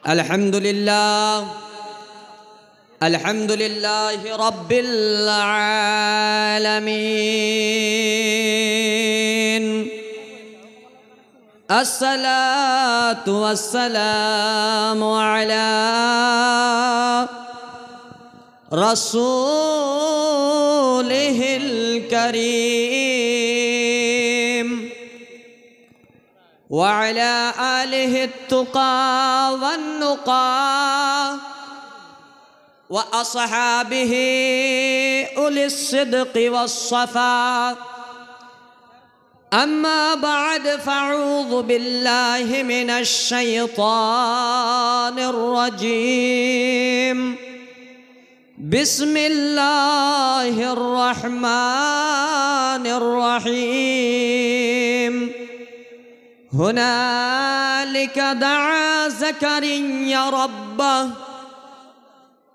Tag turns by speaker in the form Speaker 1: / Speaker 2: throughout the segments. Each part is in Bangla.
Speaker 1: Alhamdulillah, Alhamdulillahi Rabbil Alameen. As-salatu was-salamu ala Rasulihil Kareem wa ala alihi at-tuqa wan-nuqa wa ashabihi ulis sidqi was-safa. أما بعد فأعوذ بالله من الشيطان الرجيم بسم الله الرحمن الرحيم هنالك دعا زكريا ربه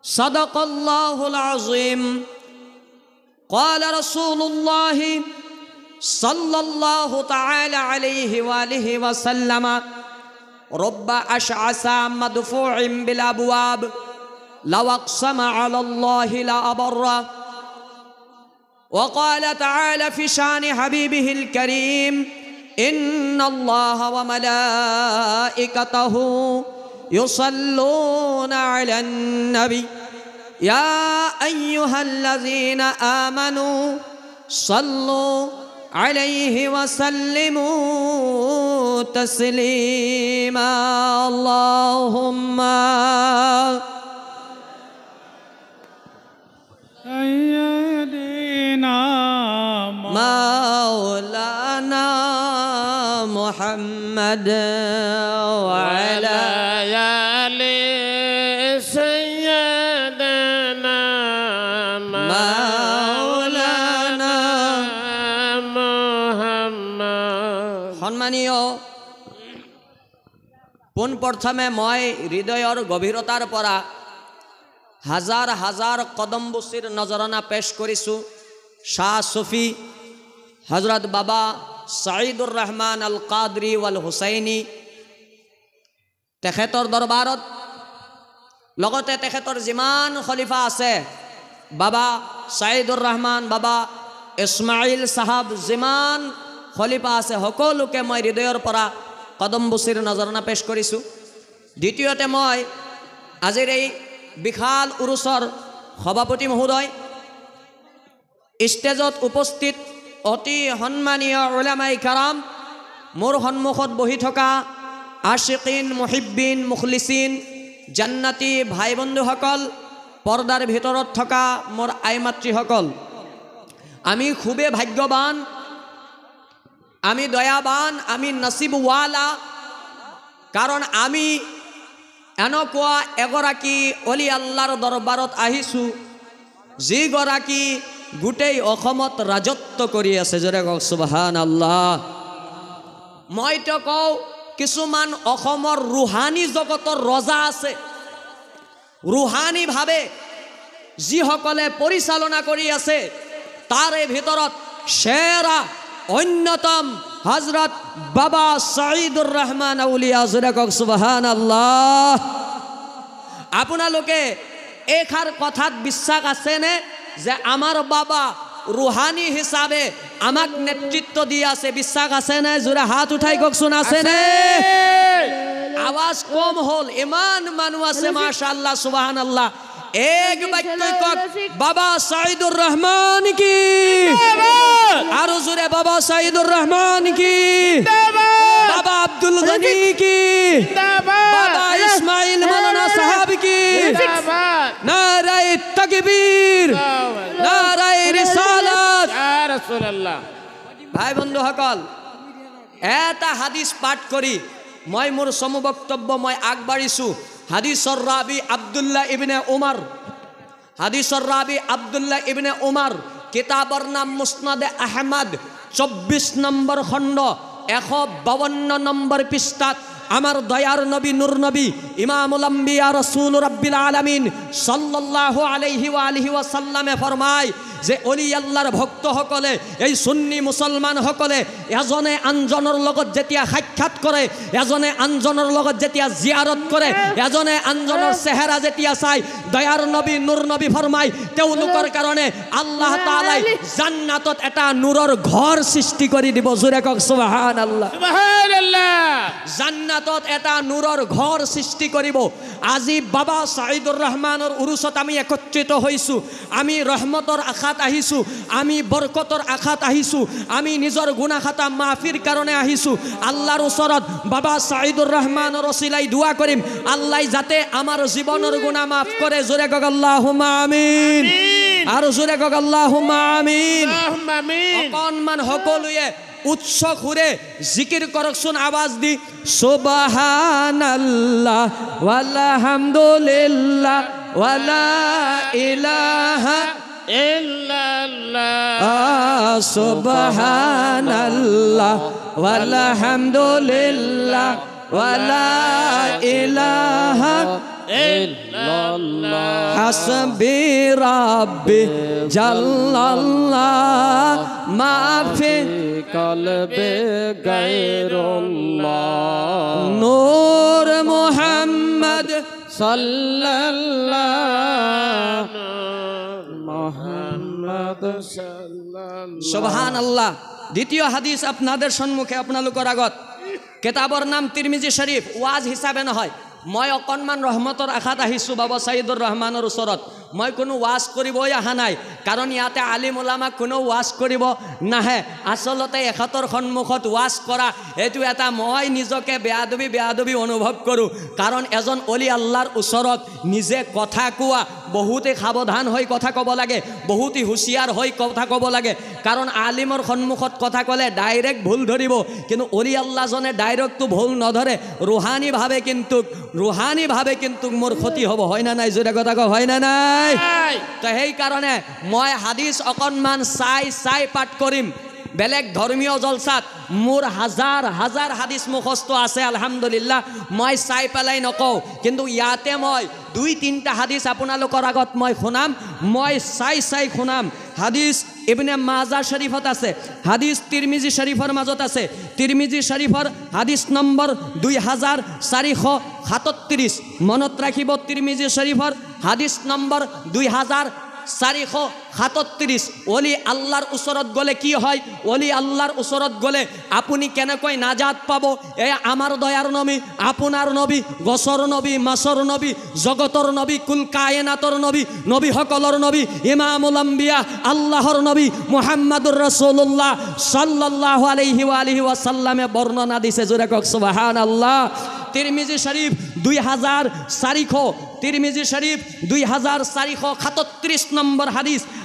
Speaker 1: صدق الله العظيم قال رسول الله صلى الله تعالى عليه وآله وسلم رب أشعث مدفوع بالأبواب لو أقسم على الله لأبره. وقال تعالى في شان حبيبه الكريم إن الله وملائكته يصلون على النبي يا أيها الذين آمنوا صلوا عليه وسلموا تسليما. اللهم
Speaker 2: سيدنا
Speaker 1: مولانا محمد وعلى
Speaker 2: آل سيدنا مولانا محمد.
Speaker 1: সম্মানীয়, পোনপ্ৰথমে মই হৃদয়ৰ গভীৰতাৰ পৰা হাজাৰ হাজাৰ কদমবুচিৰ নজৰানা পেশ কৰিছোঁ শাহ সুফি হজরত বাবা সাঈদুর রহমান আল কাদরি ওয়াল হুসাইনি তেখেতৰ দৰবাৰত, লগতে তেখেতৰ যিমান খলিফা আছে, বাবা সাঈদুর রহমান, বাবা ইছমাইল সাহাব, যিমান খলিফা আছে সকলোকে মই হৃদয়ৰ পৰা কদমবুচিৰ নজৰানা পেশ কৰিছোঁ। দ্বিতীয়তে মই আজিৰ এই বিশাল উৰুচৰ সভাপতি মহোদয়, ষ্টেজত উপস্থিত অতি সন্মানীয় উলামাই কাৰাম, মোৰ সন্মুখত বহি থকা আশিকিন, মুহিব্বিন, মুখলিছিন, জান্নাতি ভাই বন্ধুসকল, পৰ্দাৰ ভিতৰত থকা মোৰ আই মাতৃসকল, আমি খুবেই ভাগ্যৱান, আমি দয়াবান, আমি নসিবৱালা, কাৰণ আমি এনেকুৱা এগৰাকী অলি আল্লাহৰ দৰবাৰত আহিছোঁ যিগৰাকী গোটেই অসমত ৰাজত্ব কৰি আছে। জোৰে কওক সুবহানাল্লাহ। মইতো কওঁ কিছুমান অসমৰ ৰুহানী জগতৰ ৰজা আছে, ৰুহানীভাৱে যিসকলে পৰিচালনা কৰি আছে, তাৰে ভিতৰত সেৰা অন্যতম হজরত বাবা সাঈদুর রহমান আউলিয়া। জোৰে কওক সুবহানাল্লাহ। আপোনালোকে এইষাৰ কথাত বিশ্বাস আছেনে যে আমাৰ বাবা ৰুহানী হিচাপে আমাক নেতৃত্ব দি আছে? বিশ্বাস আছেনে? জোৰে হাত উঠাই কওকচোন, আছেনে? আৱাজ কম হ'ল, ইমান মানুহ আছে, মাশাআল্লাহ, সুবহানাল্লাহ। এক বাক্যই কওক, বাবা সাঈদুর রহমান কি? আরো জোরে, বাবা সাঈদুর রহমান কি? বাবা আব্দুল গনি কি? বাবা ইসমাইল মাওলানা সাহাব কি? নারায়ে তাকবীর, নারায়ে রিসালাত, ইয়া রাসূলুল্লাহ। ভাই বন্ধুসকল, এটা হাদিস পাঠ কৰি মই মোৰ চমু বক্তব্য মই আগবাঢ়িছোঁ। হাদিসৰ ৰাবি আব্দুল্লাহ ইবনে উমর, হাদিসৰ ৰাবি আব্দুল্লাহ ইবনে উমর, কিতাবৰ নাম মুসনাদে আহমদ, 24 নম্বৰ খণ্ড 152 নম্বৰ পৃষ্ঠাত আমার দয়ার নবী নূর নবী ইমামুল আম্বিয়া রাসূল রাব্বিল আলামিন সাল্লাল্লাহু আলাইহি ওয়া আলিহি ওয়াসাল্লামে ফরমায় যে অলি আল্লাহর ভক্ত সকলে এই সুন্নি মুসলমান সকলে এজনে আনজনৰ লগত যেতিয়া সাক্ষাৎ কৰে এজনে আনজনৰ লগত যেতিয়া জিয়ারত কৰে এজনে আনজনৰ চেহাৰা যেতিয়া চাই দয়াৰ নবী নূৰ নবী ফরমায় তেওঁলোকৰ কাৰণে আল্লাহ তাআলাই জান্নাতত এটা নূৰৰ ঘৰ সৃষ্টি কৰি দিব জোৰে কক সুবহানাল্লাহ
Speaker 2: সুবহানাল্লাহ
Speaker 1: জান্নাতত এটা নূৰৰ ঘৰ সৃষ্টি কৰিব আজি বাবা সাইদুর রহমানৰ উৰুসত আমি একত্ৰিত হৈছো আমি ৰহমতৰ আশাত আহিছো আমি বৰকতৰ আশাত আহিছো আমি নিজৰ গুনাহ খাতা মাফিৰ কাৰণে আহিছো আল্লাহৰ ওচৰত বাবা সাইদুর রহমানৰ ওসিলাই দোয়া কৰিম আল্লাহ যাতে আমাৰ জীৱনৰ গুনাহ মাফ কৰে জোৰে কক আল্লাহুম্মা আমিন আৰু জোৰে কক আল্লাহুম্মা আমিন
Speaker 2: আল্লাহুম্মা আমিন
Speaker 1: অকণমান সকলোৱে উচ্চ সুরে জিকির করকছুন আওয়াজ দি সুবহানাল্লাহ ওয়ালহামদুলিল্লাহ ওয়ালা ইলাহা
Speaker 2: ইল্লাল্লাহ
Speaker 1: সুবহানাল্লাহ ওয়ালহামদুলিল্লাহ ওয়ালা ইলাহা
Speaker 2: ইল্লাল্লাহ
Speaker 1: হাসবি রাব্বি জাল্লাল্লাহ মাফি
Speaker 2: কলবে গায়রুল্লাহ
Speaker 1: নূর মুহাম্মদ
Speaker 2: সাল্লাল্লাহু মুহাম্মদ সাল্লাল্লাহু
Speaker 1: সুবহানাল্লাহ দ্বিতীয় হাদিস আপনাদের সম্মুখে আপোনালোকৰ আগত কিতাবৰ নাম তিৰমিজি শৰীফ ওয়াজ হিচাপে নহয় মই অকণমান ৰহমতৰ আশাত আহিছোঁ বাবা সাইদুৰ ৰহমানৰ ওচৰত মই কোনো ওয়াজ কৰিবই অহা নাই কাৰণ ইয়াতে আলিম ওলামা কোনো ওয়াজ কৰিব নাহে আচলতে এখতৰ সন্মুখত ওয়াজ কৰা এইটো এটা মই নিজকে বেয়াদবি অনুভৱ কৰোঁ কাৰণ এজন অলি আল্লাহৰ ওচৰত নিজে কথা কোৱা বহুতে সাৱধান হৈ কথা ক'ব লাগে বহুতে হুঁচিয়াৰ হৈ কথা ক'ব লাগে কাৰণ আলিমৰ সন্মুখত কথা ক'লে ডাইৰেক্ট ভুল ধৰিব কিন্তু অলি আল্লাহজনে ডাইৰেক্টটো ভুল নধৰে ৰুহানীভাৱে কিন্তু মোৰ ক্ষতি হ'ব হয় না নাই জোৰে কথা কওঁ হয় না নাই তো সেই কাৰণে মই হাদিস অকণমান চাই পাঠ কৰিম বেলেগ ধৰ্মীয় জলসাত মোৰ হাজাৰ হাদিস মুখস্থ আছে আলহামদুলিল্লাহ মই চাই পেলাই নকওঁ কিন্তু ইয়াতে মই 2-3টা হাদিস আপোনালোকৰ আগত মই শুনাম মই চাই শুনাম হাদিস ইবনে মাজা শরীফত আছে হাদিস তিরমিজি শরীফৰ মাজত আছে তিরমিজি শরীফৰ হাদিস নম্বৰ 2437 মনত ৰাখিব তিরমিজি শরীফৰ হাদিস নম্বৰ 2437 অলি আল্লাহৰ ওচৰত গ'লে কি হয় অলি আল্লাহৰ ওচৰত গ'লে আপুনি কেনেকৈ নাজাত পাব এই আমাৰ দয়াৰ নবী আপোনাৰ নবী গছৰ নবী মাছৰ নবী জগতৰ নবী কুল কায়নাতৰ নবী সকলৰ নবী ইমামুল আম্বিয়া আল্লাহৰ নবী মুহাম্মাদুৰ ৰাসূলুল্লাহ সাল্লাল্লাহু আলাইহি ওয়া আলিহি ওয়াসাল্লামে বর্ণনা দিছে জোরে কক সুবহানাল্লাহ তিরমিজি শরীফ 2400 তিরমিজি শরীফ 2437 নম্বর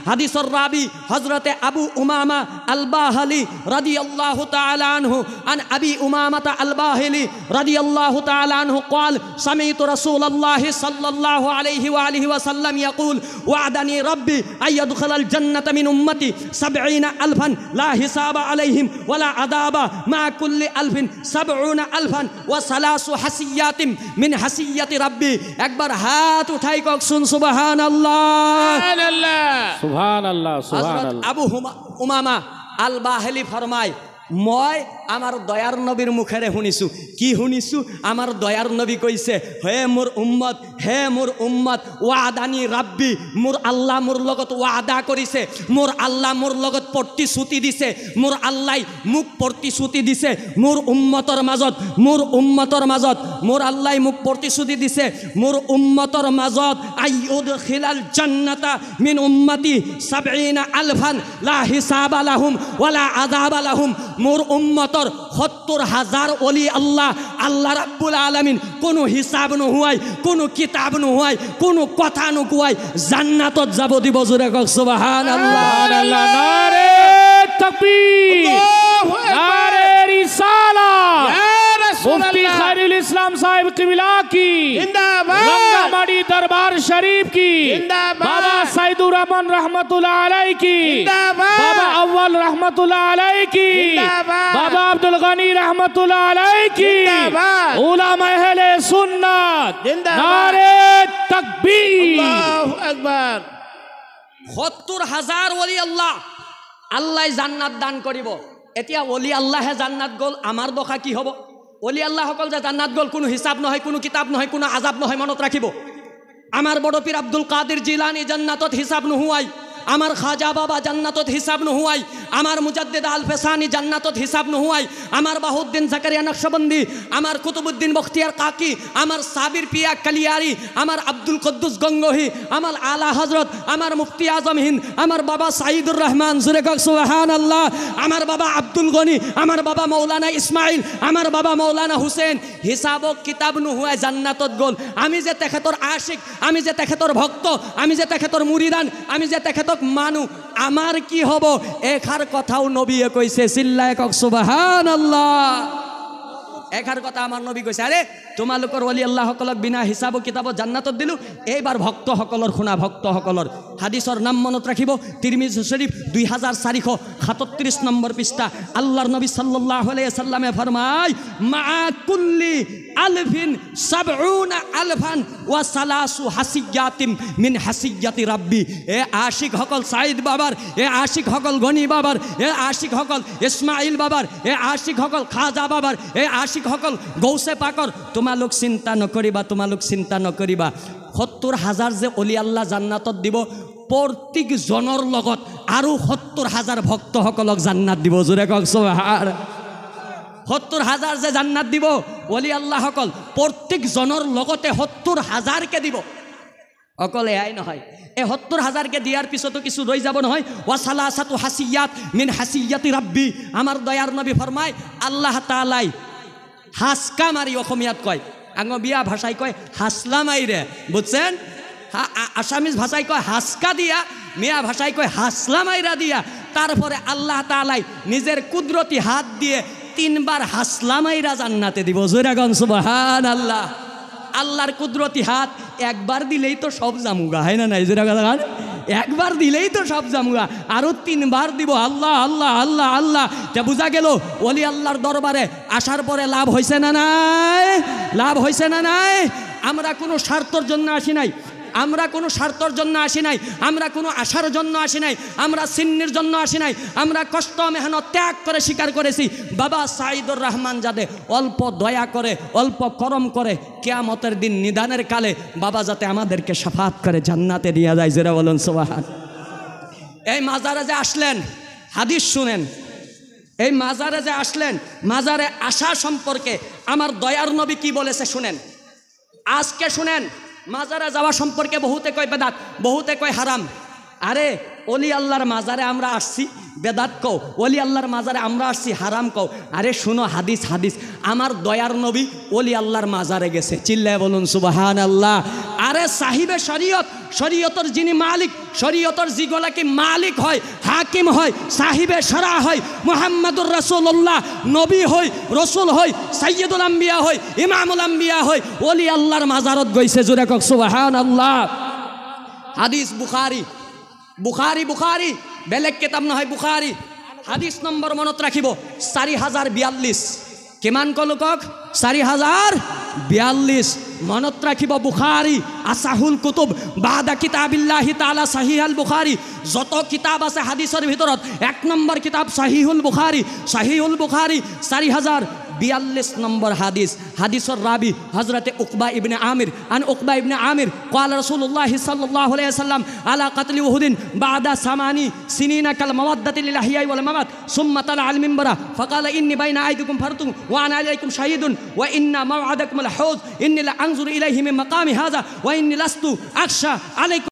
Speaker 1: হাদিসর রাবি হযরতে আবু উমামা আল বাহলি রাদিয়াল্লাহু তাআলা আনহু আন আবি উমামা আল বাহলি রাদিয়াল্লাহু তাআলা আনহু قال سمعت رسول الله صلى الله عليه واله وسلم يقول وعدني ربي ان يدخل الجنه من امتي 70,000 لا حساب عليهم ولا عذاب مع كل 70,000 وثلاث حسيات من حسيات ربي একবার হাত উঠাই কক শুন সুবহানাল্লাহ
Speaker 2: সুবহানাল্লাহ
Speaker 1: হযরত আবু উমামা আল বাহলি ফরমায় মই আমার দয়ার নবীর মুখেৰে শুনিছোঁ কি শুনিছোঁ আমার দয়ার নবী কৈছে হে মোৰ উম্মত ওয়াদানি ৰাব্বি মোৰ আল্লাহ মোৰ লগত ওয়াদা কৰিছে মোৰ আল্লাহ মোৰ লগত প্ৰতিশ্ৰুতি দিছে মোৰ আল্লাহ মোক প্ৰতিশ্ৰুতি দিছে মোৰ উম্মতৰ মাজত মোৰ আল্লাহ মোক প্ৰতিশ্ৰুতি দিছে মোৰ উম্মতৰ মাজত আইয়ুদখিলাল জান্নাতা মিন উম্মতি 70,000 লা হিসাবা লাহুম ওয়ালা আযাবা লাহুম মোর উম্মতর 70,000 ওলি আল্লাহ রাব্বুল আলামিন কোনো হিসাব নোহোৱাই কোনো কিতাব নোহোৱাই কোনো কথা নোকোৱাই জান্নাতত যাব দিব জোরে কক সুবহানাল্লাহ নারে তাকবীর নারে রিসালাত ইয়া
Speaker 2: मुफ्ती खैरुल इस्लाम साहिब किबला की
Speaker 3: जिंदाबाद।
Speaker 2: रंगामाड़ी दरबार शरीफ की
Speaker 3: जिंदाबाद।
Speaker 2: बाबा सईदुर रहमान रहमतुल्लाह अलैह की
Speaker 3: जिंदाबाद।
Speaker 2: बाबा अव्वल रहमतुल्लाह अलैह की
Speaker 3: जिंदाबाद।
Speaker 2: बाबा अब्दुल गनी रहमतुल्लाह अलैह की
Speaker 3: जिंदाबाद।
Speaker 2: उलमा अहले सुन्नत
Speaker 3: जिंदाबाद।
Speaker 2: नारे तकबीर
Speaker 3: আল্লাহু আকবার।
Speaker 1: ৭০,০০০ ওলি আল্লাহ আল্লাহ জান্নাত দান কৰিব। এতিয়া অলি আল্লাহে জান্নাত গ'ল, আমাৰ দশা কি হ'ব? অলি আল্লাহসকল যে জান্নাত গ'ল, কোনো হিচাপ নহয়, কোনো কিতাপ নহয়, কোনো আজাব নহয়, মনত ৰাখিব। আমাৰ বড় পীৰ আব্দুল কাদিৰ জিলানী জান্নাতত হিচাপ নোহোৱাই, আমার খাজা বাবা জান্নাতত হিসাব নোহোয়াই, আমার মুজাদ্দিদ আল ফেসানি জান্নাতত হিসাব নোহোয়াই, আমার বাহুদ্দিন জাকারিয়া নকশবন্দি, আমার কুতুবুদ্দিন বখতিয়ার কাকি, আমার সাবির পিয়া কালিয়ারি, আমার আব্দুল কুদ্দুস গঙ্গোহী, আমার আলা হজরত, আমার মুফতি আজম হিন্দ, আমার বাবা সাইদুর রহমান জুরে কক সুবহানাল্লাহ, আমার বাবা আব্দুল গনি, আমার বাবা মৌলানা ইসমাইল, আমার বাবা মৌলানা হুসেন, হিসাব কিতাব নোহোয়াই জান্নাতত গ'ল। আমি যে তেখেতৰ আশিক, আমি যে তেখেতৰ ভক্ত, আমি যে তেখেতৰ মুরিদান, আমি যে তেখেতৰ মানু, আমার কি হব? এখার কথাও নবীয়ে কইছে, চিল্লায় কক সুবহানাল্লাহ। এখার কথা আমার নবী কৈছে, আরে তোমালোকৰ ওলি আল্লাহ সকলক বিনা হিচাব কিতাবত জান্নাতত দিলোঁ। এইবাৰ ভক্তসকলৰ শুনা, ভক্তসকলৰ হাদিছৰ নাম মনত ৰাখিব। তিৰমিজি শৰীফ 2437 নম্বৰ পৃষ্ঠা। আল্লাহৰ নবী সাল্লাল্লাহু আলাইহি সাল্লামে ফরমায়, মা কুল্লি আলফিন ৭০ আলফান ওয়া সালাসু হাসিয়াতিম মিন হাসিয়াতি রাব্বি। এ আশিক সকল সাইদ বাবার, এ আশিক সকল গনি বাবার, এ আশিক সকল ইসমাইল বাবার, এ আশিক সকল খাজা বাবার, এ আশিক সকল গৌসে পাকৰ, তোমালোক চিন্তা নকৰিবা, তোমালোক চিন্তা নকৰিবা। ৭০,০০০ যে অলি আল্লাহ জান্নাতত দিব, প্ৰত্যেকজনৰ লগত আৰু ৭০,০০০ ভক্তসকলক জান্নাত দিব। জোৰে কক সুবহান। ৭০,০০০ যে জান্নাত দিব অলি আল্লাহসকল, প্ৰত্যেকজনৰ লগতে ৭০,০০০কে দিব। অকল এয়াই নহয়, এই ৭০,০০০কে দিয়াৰ পিছতো কিছু ৰৈ যাব নহয়। ওয়াসালাসাতু হাসিয়াত মিন হাসিয়াতি রাব্বি। আমার দয়ার নবী ফরমায়, আল্লাহ তাআলাই হাসকা মারি, অসমীয়াত কয়, আঙবিয়া ভাষায় কয় হাসলা মাইরে, বুঝছেন? আসামিজ ভাষায় কয় হাসকা দিয়া, মিয়া ভাষায় কয় হাসলা মাইরা দিয়া। তারপরে আল্লাহ তাআলাই নিজের কুদরতি হাত দিয়ে ৩ বার হাসলা মাইরা জান্নাতে দিব। জোরাগন সুবহানাল্লাহ। আল্লাহর কুদরতি হাত একবার দিলেই তো সব জামুগা, হয় না নাই? জোরাগান একবার দিলেই তো সব জামুগা, আরো ৩ বার দিব। আল্লাহ আল্লাহ আল্লাহ আল্লাহ। তা বুঝা গেল ওলি আল্লাহর দরবারে আসার পরে লাভ হয়েছে না নাই? লাভ হয়েছে না নাই? আমরা কোনো স্বার্থর জন্য আসি নাই, আমরা কোনো স্বার্থর জন্য আসি নাই, আমরা কোনো আশার জন্য আসি নাই, আমরা সিন্নির জন্য আসি নাই। আমরা কষ্ট মেহনত ত্যাগ করে স্বীকার করেছি, বাবা সাইদুর রহমান যাতে অল্প দয়া করে, অল্প করম করে, কিয়ামতের দিন নিদানের কালে বাবা যাতে আমাদেরকে শাফাত করে জান্নাতে নিয়ে যায়। যারা বলুন সুবহান। এই মাজারে যে আসলেন, হাদিস শুনেন, এই মাজারে যে আসলেন, মাজারে আসা সম্পর্কে আমার দয়ার নবী কি বলেছে শুনেন, আজকে শুনেন। মাজারে যাওয়া সম্পর্কে বহুতে কয় বেদাত, বহুতে কয় হারাম। আরে অলি আল্লাহর মাজারে আমরা আসছি, বেদাত কও। অলি আল্লাহর মাজারে আমরা আসছি, হারাম কও। আরে শুনো, হাদিস হাদিস। আমার দয়ার নবী অলি আল্লাহর মাজারে গেছে, চিল্লায় বলুন সুবহানাল্লাহ। আরে সাহিবে শরীয়ত, শরীয়তর যিনি মালিক, শরীয়তর যেগুলাকে মালিক হয়, হাকিম হয়, সাহিবে শরা হয়, মুহাম্মদুর রাসূলুল্লাহ নবী হয়, রসুল হয়, সাইয়্যিদুল আম্বিয়া হয়, ইমামুল আম্বিয়া হয়, অলি আল্লাহর মাজারত গইছে। জোরে কক সুবহানাল্লাহ। হাদিস বুখারী, বুখারী বুখারী বেলেগ কিতাব নহয়, বুখারী। হাদিস নম্বৰ মনত ৰাখিব 4042। কিমান কলোকক? 4042 মনত ৰাখিব। বুখারী আসাহুল কুতুব বাদা কিতাবিল্লাহি তাআলা সহিহুল বুখারী। যত কিতাব আছে হাদিসের ভিতৰত 1 নম্বৰ কিতাব সহিহুল বুখারী। সহিহুল বুখারী 4042 নম্বর হাদিস। হাদিসের রাবি হযরতে উকবা ইবনে আমির। আন উকবা ইবনে আমির قال رسول الله صلى الله عليه وسلم على قتل وهد بعد 8 سنين كالمودة للأحياء والأموات ثم طلع المنبر فقال إني بين أيديكم فرط وأنا عليكم شهيد وإن موعدكم الحوض إني لأنظر إليه من مقام هذا وإني لست أخشى عليكم